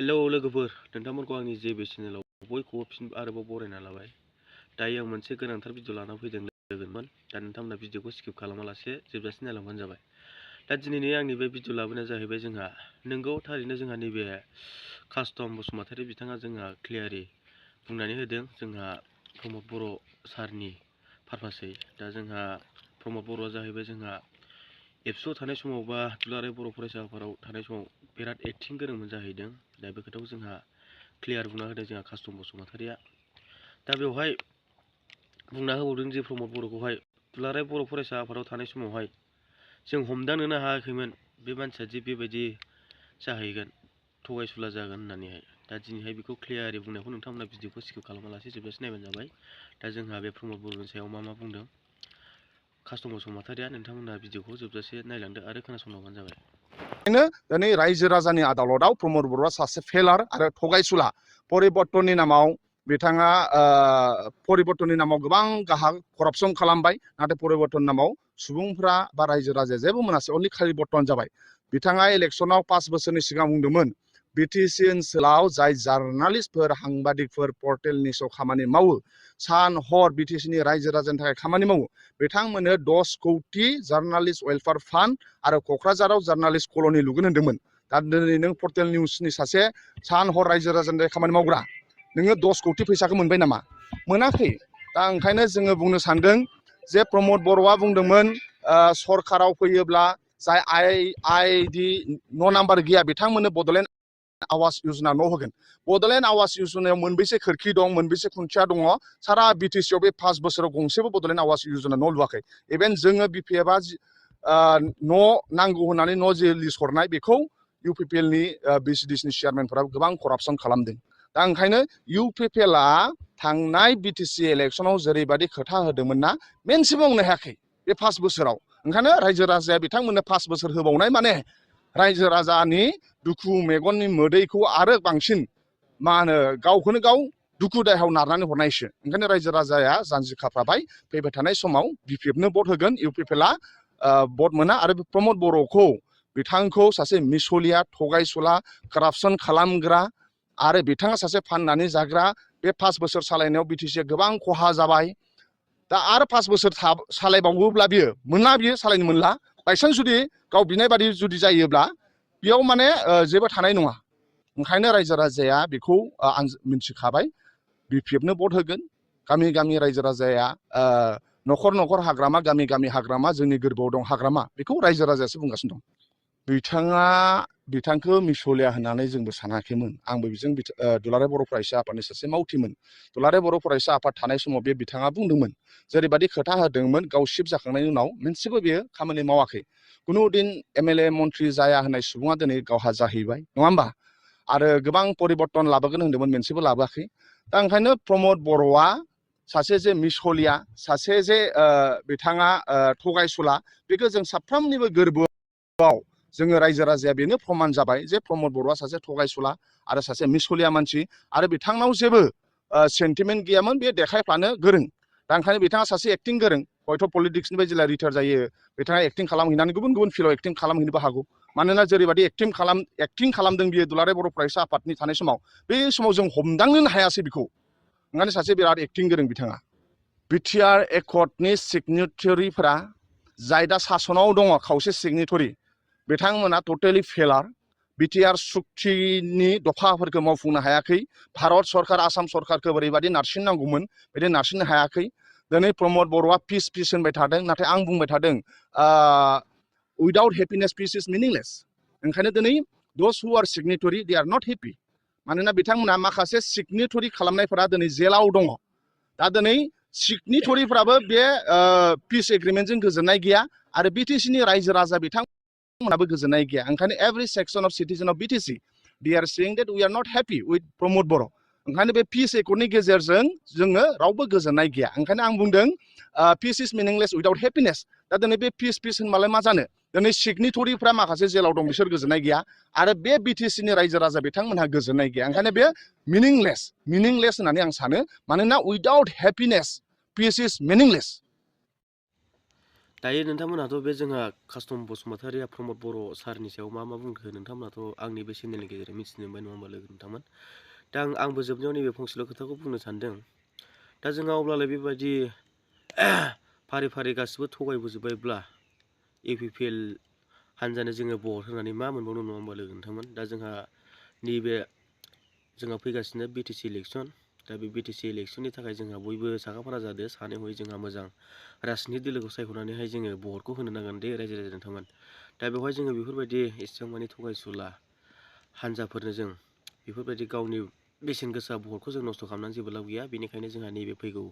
Hello लोगोफोर, नोंथांमोनखौ आंनि जेबे चेनेलाव बयखौबो फिन आरोबाव बरायना लाबाय। दायो आं मोनसे गोनांथार भिडिअ लाना फैदों लोगोमोन। दा नोंथांमोना भिडिअखौ स्किप खालामालासे जोबजासिम नायलांबानो जाबाय। दा दिनैनि आंनि बे भिडिअ लाबोनाया जाहैबाय जोंहा नोंगौ थारैनो जोंहा नैबे कास्टम बसुमतारी बिथाङा जोंहा क्लियारि बुंनानै होदों जोंहा प्रमद बर' सारनि पारपासै। दा जोंहा प्रमद बर'आ जाहैबाय जोंहा एबसुआव थानाय समाव बा दुलाराय बर' फरायसा आफादाव थानाय समाव बिराद एक्टिं गोरोंमोन जाहैदों। दा बे खोथाखौ जोंहा क्लियार बुंना होदों जोंहा कास्टम बसुमतारीया। दा बेवहाय बुंना होबावदों जे प्रमद बर'खौहाय दुलाराय बर' फरायसा आफादाव थानाय समावहाय जों हमदांनोनो हायाखैमोन बे मानसिया जे बेबायदि जाहैगोन, थगायसुला जागोन होननानैहाय। दा दिनैहाय बेखौ क्लियारि बुंनायखौ नोंथांमोना भिडिअखौ स्किप खालामालासे जोबजासिम नायबानो जाबाय। दा जोंहा बे प्रमद बर'नि सायाव मा बुंदों कास्टम बसुमतारीया, नोंथांमोना भिडिअखौ जोबजासे नायलांदो आरो खोनासंलांबानो जाबाय। दिनै रायजो राजानि आदालताव प्रमद बर'आ सासे फेलार आरो थगायसुला। परिबर्तननि नामाव बिथाङा परिबर्तननि नामाव गोबां गाहा करापसन खालामबाय, नाथाय परिबर्तननि नामाव सुबुंफ्रा बा रायजो राजाया जेबो मोनासै, अनलि खालि बर्तन जाबाय। बिथाङा इलेक्सनाव 5 बोसोरनि सिगां बुंदोंमोन बिटिसि ओनसोलाव जाय जार्नालिस्टफोर, साংबादिकफोर पर्टेलनि सायाव खामानि मावो, सान हर बिटिसिनि रायजो राजानि थाखाय खामानि मावो, बिथांमोननो 10 कौटि जार्नालिस्ट वेलफेयार फान्ड आरो क'क्राझाराव जार्नालिस्ट कल'नि लुगोन होन्दोंमोन। दा दिनै नों पर्टेल निउसनि सासे सान हर रायजो राजानि थाखाय खामानि मावग्रा, नोङो 10 कौटि फैसाखौ मोनबाय नामा? मोनाखै। दा ओंखायनो जोङो बुंनो सानदों जे प्रमद बर'आ बुंदोंमोन सरकाराव फैयोब्ला जाय आइडि न' नाम्बार गैया बिथांमोननो बड'लेण्ड आवास योजना न' होगोन। बड'लेण्ड आवास योजनायाव मोनबेसे खोरखि दं, मोनबेसे खुन्थिया दङ? सारा बिटिसिआव बे 5 बोसोराव गंसेबो बड'लेण्ड आवास योजना न' लुवाखै। इभेन जोङो बिपिएफआ न' नांगौ होननानै न' जे लिस्ट हरनाय बेखौ इउपिपिएलनि बिसिडिसिनि चेयारमेनफोरा गोबां करापसन खालामदों। दा ओंखायनो इउपिपिएलआ थांनाय बिटिसि इलेक्सनाव जेरैबायदि खोथा होदोंमोन ना, मोनसेबो मावनो हायाखै बे 5 बोसोराव। ओंखायनो रायजो राजाया बिथांमोननो 5 बोसोर होबावनाय माने रायजो राजानि दुखु मेगननि मोदैखौ आरो बांसिन गावखौनो गाव दुखु दाहायाव नारनानै हरनायसो। ओंखायनो रायजो राजाया जानजि खाफ्राबाय, फैबाय थानाय समाव बिपिएफनो भट होगोन। इउपिपिएलआ भट मोना आरो प्रमद बर'खौ बिथांखौ सासे मिसलिया, थगायसुला, करापसन खालामग्रा आरो बिथाङा सासे फाननानै जाग्रा। बे 5 बोसोर सालायनायाव बिटिसिआ गोबां खहा जाबाय। दा आरो 5 बोसोर सालायबावोब्ला बियो सालायनो मोनला। बायसान्स जुदि गाव बिनाय बादि जुदि जायोब्ला बेयाव माने जेबो थानाय नङा। ओंखायनो रायजो राजाया बेखौ आं मिन्थिखाबाय, बिपिएफनो भट होगोन। गामि गामि रायजो राजाया न'खर न'खर हाग्रामा, गामि गामि हाग्रामा, जोंनि गोरबोआव दं हाग्रामा, बेखौ रायजो राजायासो बुंगासिनो दं। बिथांखौ मिसलिया होननानै जोंबो सानाखैमोन। आंबो बिजों दुलाराय बर' फरायसा आफादनि सासे मावथिमोन। दुलाराय बर' फरायसा आफाद थानाय समाव बे बिथाङा बुंदोंमोन, जेरैबायदि खोथा होदोंमोन, गाव शिफ्ट जाखांनायनि उनाव मोनसेबो बेयो खामानि मावाखै। कुनु दिन एमएलए मन्थ्रि जाया होननाय सुबुङा दिनै गावहा जाहैबाय, नङा होमबा? आरो गोबां परिबर्तन लाबोगोन होन्दोंमोन, मोनसेबो लाबोआखै। दा ओंखायनो प्रमद बर'आ सासे जे मिसलिया, सासे जे बिथाङा थगायसुला, बेखौ जों साफ्रोमनिबो गोरबोआव जोङो रायजो राजाया बेनो प्रमान जाबाय जे प्रमद बर'आ सासे थगायसुला आरो सासे मिसलिया मानसि, आरो बिथांनाव जेबो सेन्टिमेन्ट गैयामोन, बे देखायफ्लानो गोरों। दा ओंखायनो बिथाङा सासे एक्टिं गोरों, हयथ' पलिटिक्सनिफ्राय जेला रिटायार जायो बिथाङा एक्टिं खालामहैनानै गुबुन गुबुन फिल्डआव एक्टिं खालामहैनोबो हागौ। मानोना जेरैबायदि एक्टिं खालामदों बियो दुलाराय बर' फरायसा आफादनि थानाय समाव, बे समाव जों हमदांनोनो हायासै बेखौ। ओंखायनो सासे बिराद एक्टिं गोरों बिथाङा। बिटिआर एकर्डनि सिगनेटरिफोरा जाय दा सासनाव दङ, खावसे सिगनेटरि, बिथांमोना टटेलि फेलार। बिटिआर सुक्तिनि दफाफोरखौ मावफुंनो हायाखै। भारत सरकार, आसाम सरकारखौ ओरैबायदि नारसिननांगौमोन, बिदि नारसिननो हायाखै। दिनै प्रमद बर'आ पिस होनबाय थादों, नाथाय आं बुंबाय थादों उइदाउट हेपिनेस पिस इज मिनिंलेस। ओंखायनो दिनै दस हु आर सिगनेटरि दे आर नट हेपि। मानोना बिथांमोना माखासे सिगनेटरि खालामनायफोरा दिनै जेलाव दङ। दा दिनै सिगनेटरिफ्राबो बे पिस एग्रिमेन्टजों गोजोननाय गैया आरो बिटिसिनि रायजो राजा बिथांमोनाबो गोजोननाय गैया। ओंखायनो every section of citizen of BTC they are saying that we are not happy with Pramod Boro'. ओंखायनो बे पिस एकर्डनि गेजेरजों जोङो रावबो गोजोननाय गैया। ओंखायनो आं बुंदों पिस इज मिनिंलेस उइदाउट हेपिनेस। दा दिनै बे पिस होनबालाय मा जानो? दिनै सिगनेटरिफ्रा माखासे जेलाव दं, बिसोर गोजोननाय गैया, आरो बे बिटिसिनि रायजो राजा बिथांमोनहा गोजोननाय गैया। ओंखायनो बे मिनिंलेस होननानै आं सानो। मानोना उइदाउट हेपिनेस पिस इज मिनिंलेस। दायो नोंथांमोनहाथ' बे जोंहा कास्टम बसुमतारी प्रमद बर' सारनि सायाव मा बुंखो नोंथांमोनहाथ' आंनि बे चेनेलनि गेजेरजों मिथिनो मोनबाय नङा होमबा लोगो नोंथांमोन। दा आंबो जोबनायाव नैबे फंसेल' खोथाखौ बुंनो सानदों। दा जोंहा अब्लालाय बेबायदि फारि फारि गासिबो थगायबोजोब्बायब्ला APPL हानजानो जोङो भट होनानै मा मोनबावनो नङा होमबा लोगो नोंथांमोन। दा जोंहा फैगासिनो BTC इलेक्सन। दा बे BTC इलेक्सननि थाखाय जोंहा बयबो साखाफारा जादो सानै हयै जोंहा मोजां राजनिति दोलोखौ सायख'नानैहाय जोङो भटखौ होनो नांगोन दे रायजो राजा नोंथांमोन। दा बेवहाय जोङो बेफोरबायदि एसेबां मानि थगायसुला हानजाफोरनो जों बेफोरबायदि गावनि बेसेन गोसा भटखौ जों नस्थ' खालामनानै जेबो लाब गैया। बेनिखायनो जोंहा नैबे फैगौ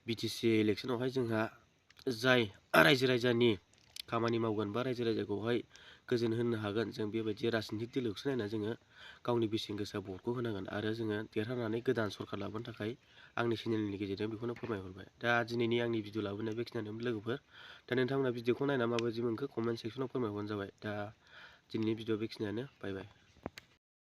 BTC इलेक्सनावहाय जोंहा जाय रायजो राजानि खामानि मावगोन बा रायजो राजाखौहाय गोजोन होनो हागोन जों बेबायदि राजनितिक दोलोखौसो नायना जोङो गावनि बेसेन गोसा भटखौ होनांगोन आरो जोङो देरहानानै गोदान सरखार लाबोनो थाखाय आंनि चेनेलनि गेजेरजों बेखौनो फोरमायहरबाय। दा दिनैनि आंनि भिडिअ लाबोनाया बेखिनियानो लोगोफोर। दा नोंथांमोना भिडिअखौ नायना माबायदि मोनखो कमेन्ट सेक्सनाव फोरमायहरबानो जाबाय। दा दिनैनि भिडिअ बेखिनियानो बाय बाय।